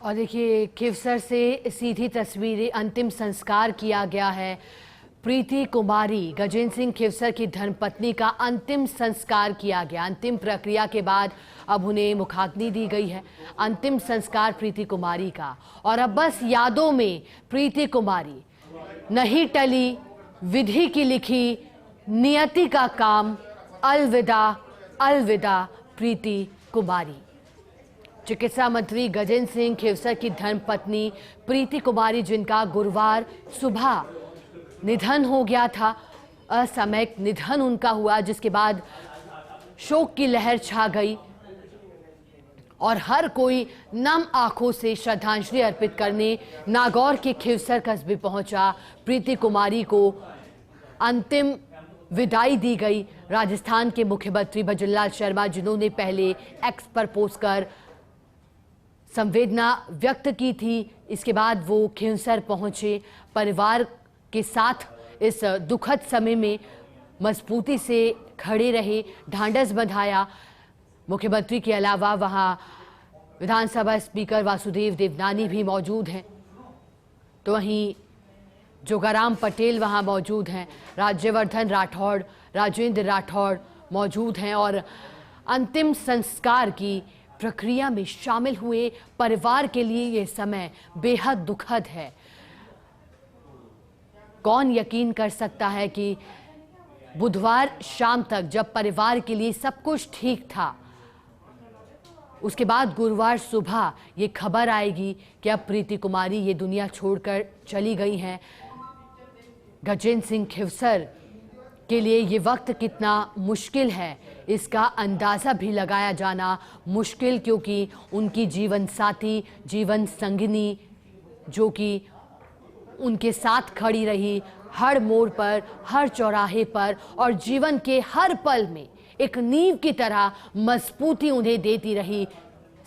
और देखिए खिवसर से सीधी तस्वीरें। अंतिम संस्कार किया गया है। प्रीति कुमारी गजेंद्र सिंह खिवसर की धर्मपत्नी का अंतिम संस्कार किया गया। अंतिम प्रक्रिया के बाद अब उन्हें मुखाग्नि दी गई है। अंतिम संस्कार प्रीति कुमारी का, और अब बस यादों में प्रीति कुमारी। नहीं टली विधि की लिखी नियति का काम। अलविदा अलविदा प्रीति कुमारी। चिकित्सा मंत्री गजेंद्र सिंह खिवसर की धर्मपत्नी प्रीति कुमारी, जिनका गुरुवार सुबह निधन हो गया था, असामयिक निधन उनका हुआ, जिसके बाद शोक की लहर छा गई और हर कोई नम आंखों से श्रद्धांजलि अर्पित करने नागौर के खिवसर कस्बे पहुंचा। प्रीति कुमारी को अंतिम विदाई दी गई। राजस्थान के मुख्यमंत्री भजनलाल शर्मा, जिन्होंने पहले एक्स पर पोस्ट कर संवेदना व्यक्त की थी, इसके बाद वो खिवसर पहुंचे। परिवार के साथ इस दुखद समय में मजबूती से खड़े रहे, ढांढस बंधाया। मुख्यमंत्री के अलावा वहां विधानसभा स्पीकर वासुदेव देवनानी भी मौजूद हैं, तो वहीं जोगाराम पटेल वहां मौजूद हैं, राज्यवर्धन राठौड़, राजेंद्र राठौड़ मौजूद हैं और अंतिम संस्कार की प्रक्रिया में शामिल हुए। परिवार के लिए ये समय बेहद दुखद है। कौन यकीन कर सकता है कि बुधवार शाम तक जब परिवार के लिए सब कुछ ठीक था, उसके बाद गुरुवार सुबह ये खबर आएगी कि अब प्रीति कुमारी ये दुनिया छोड़कर चली गई हैं। गजेंद्र सिंह खिवसर के लिए ये वक्त कितना मुश्किल है, इसका अंदाज़ा भी लगाया जाना मुश्किल, क्योंकि उनकी जीवन साथी, जीवन संगिनी, जो कि उनके साथ खड़ी रही हर मोड़ पर, हर चौराहे पर और जीवन के हर पल में एक नींव की तरह मजबूती उन्हें देती रही,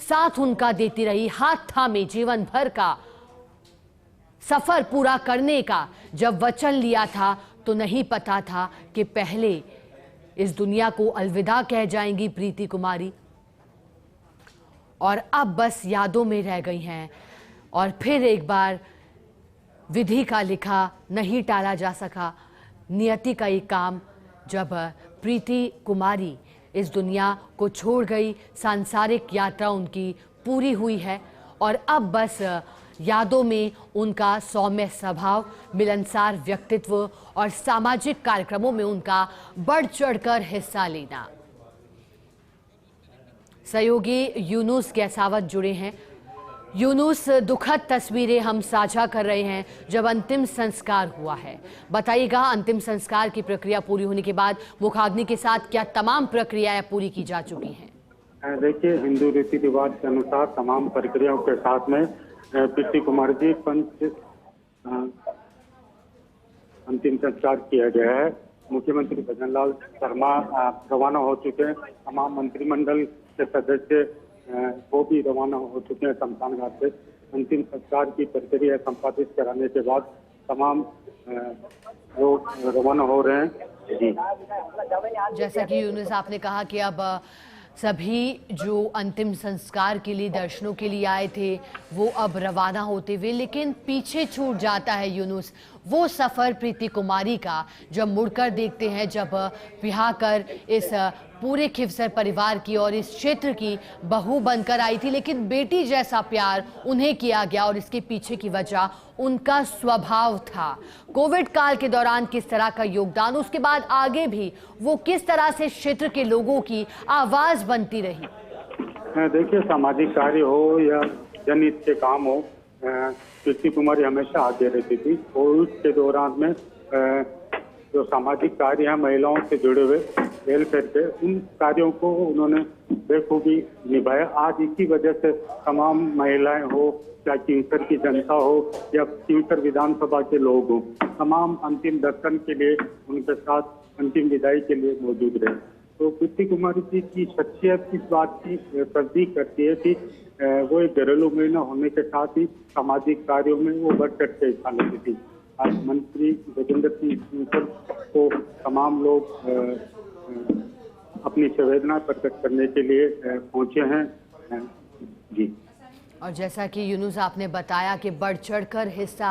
साथ उनका देती रही, हाथ थामे जीवन भर का सफर पूरा करने का जब वचन लिया था, तो नहीं पता था कि पहले इस दुनिया को अलविदा कह जाएंगी प्रीति कुमारी, और अब बस यादों में रह गई हैं। और फिर एक बार विधि का लिखा नहीं टाला जा सका, नियति का ये काम जब प्रीति कुमारी इस दुनिया को छोड़ गई। सांसारिक यात्रा उनकी पूरी हुई है और अब बस यादों में उनका सौम्य स्वभाव, मिलनसार व्यक्तित्व और सामाजिक कार्यक्रमों में उनका बढ़ चढ़कर हिस्सा लेना। सहयोगी यूनुस गैसावत जुड़े हैं। यूनुस, दुखद तस्वीरें हम साझा कर रहे हैं जब अंतिम संस्कार हुआ है। बताइएगा, अंतिम संस्कार की प्रक्रिया पूरी होने के बाद मुखाग्नि के साथ क्या तमाम प्रक्रियाएं पूरी की जा चुकी हैं? देखिए, हिंदू रीति रिवाज के अनुसार तमाम प्रक्रियाओं के साथ में प्रीति कुमारी जी पंच अंतिम संस्कार किया गया है। मुख्यमंत्री भजनलाल शर्मा रवाना हो चुके हैं। तमाम मंत्रिमंडल के सदस्य वो भी रवाना हो चुके हैं शमशान घाट से। अंतिम संस्कार की प्रक्रिया संपादित कराने के बाद तमाम लोग रवाना हो रहे हैं। जी, जैसा कि यूनुस आपने कहा कि अब सभी जो अंतिम संस्कार के लिए दर्शनों के लिए आए थे वो अब रवाना होते हुए, लेकिन पीछे छूट जाता है यूनुस वो सफ़र प्रीति कुमारी का, जब मुड़कर देखते हैं जब ब्याह कर इस पूरे खिवसर परिवार की और इस क्षेत्र की बहू बनकर आई थी, लेकिन बेटी जैसा प्यार उन्हें किया गया और इसके पीछे की वजह उनका स्वभाव था। कोविड काल के दौरान किस तरह का योगदान, उसके बाद आगे भी वो किस तरह से क्षेत्र के लोगों की आवाज बनती रही। देखिए, सामाजिक कार्य हो या जनहित के काम हो, प्रीति कुमारी हमेशा आगे रहती थी। कोविड के दौरान में जो सामाजिक कार्य है महिलाओं से जुड़े हुए वेलफेयर के, उन कार्यों को उन्होंने बेखूबी निभाया। आज इसी वजह से तमाम महिलाएं हो या खिवसर की जनता हो या खिवसर विधानसभा के लोग हो, तमाम अंतिम दर्शन के लिए उनके साथ अंतिम विदाई के लिए मौजूद रहे। तो प्रीति कुमारी जी की शख्सियत इस बात की तस्दीक करती है कि वो एक घरेलू महिला होने के साथ ही सामाजिक कार्यों में वो बढ़ चढ़ के हिस्सा लेती थी। आज मंत्री गजेंद्र सिंह खिवसर को तमाम लोग अपनी संवेदना प्रकट करने के लिए पहुंचे हैं। जी, और जैसा कि यूनुस आपने बताया कि बढ़ चढ़कर हिस्सा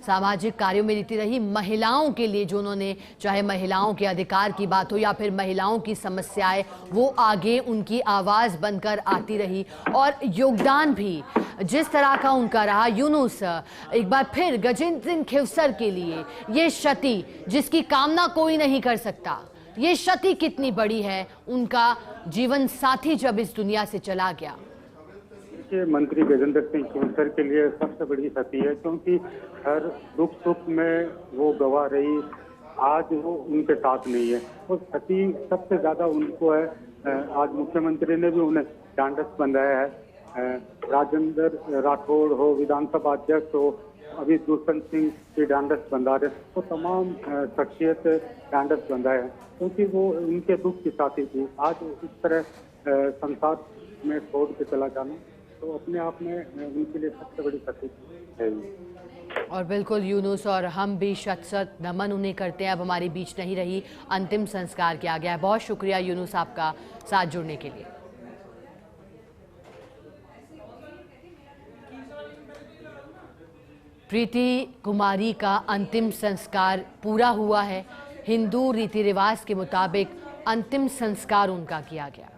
सामाजिक कार्यों में लेती रही, महिलाओं के लिए जो उन्होंने, चाहे महिलाओं के अधिकार की बात हो या फिर महिलाओं की समस्याएं, वो आगे उनकी आवाज़ बनकर आती रही और योगदान भी जिस तरह का उनका रहा। यूनुस, एक बार फिर गजेंद्र सिंह खेवसर के लिए ये क्षति जिसकी कामना कोई नहीं कर सकता, ये क्षति कितनी बड़ी है? उनका जीवन साथी जब इस दुनिया से चला गया। मंत्री गजेंद्र सिंह खेवसर के लिए सबसे बड़ी क्षति है, क्योंकि हर दुख सुख में वो गवाह रही। आज वो उनके साथ नहीं है, वो क्षति सबसे ज्यादा उनको है। आज मुख्यमंत्री ने भी उन्हें ढांढस बंधाया है। राजेंद्र राठौड़ हो, विधानसभा अध्यक्ष हो, अभी दुष्यंत सिंह की ढांढस बंधा रहे, तो तमाम शख्सियत ढांढस बंधाए हैं, क्योंकि वो उनके दुख की साथी थी। आज इस तरह संसार में छोड़ के चला जाना तो अपने आप में उनके लिए सबसे बड़ी क्षति है। और बिल्कुल यूनुस और हम भी शत नमन उन्हें करते हैं। अब हमारे बीच नहीं रही, अंतिम संस्कार किया गया है। बहुत शुक्रिया यूनुस आपका साथ जुड़ने के लिए। प्रीति कुमारी का अंतिम संस्कार पूरा हुआ है। हिंदू रीति रिवाज के मुताबिक अंतिम संस्कार उनका किया गया।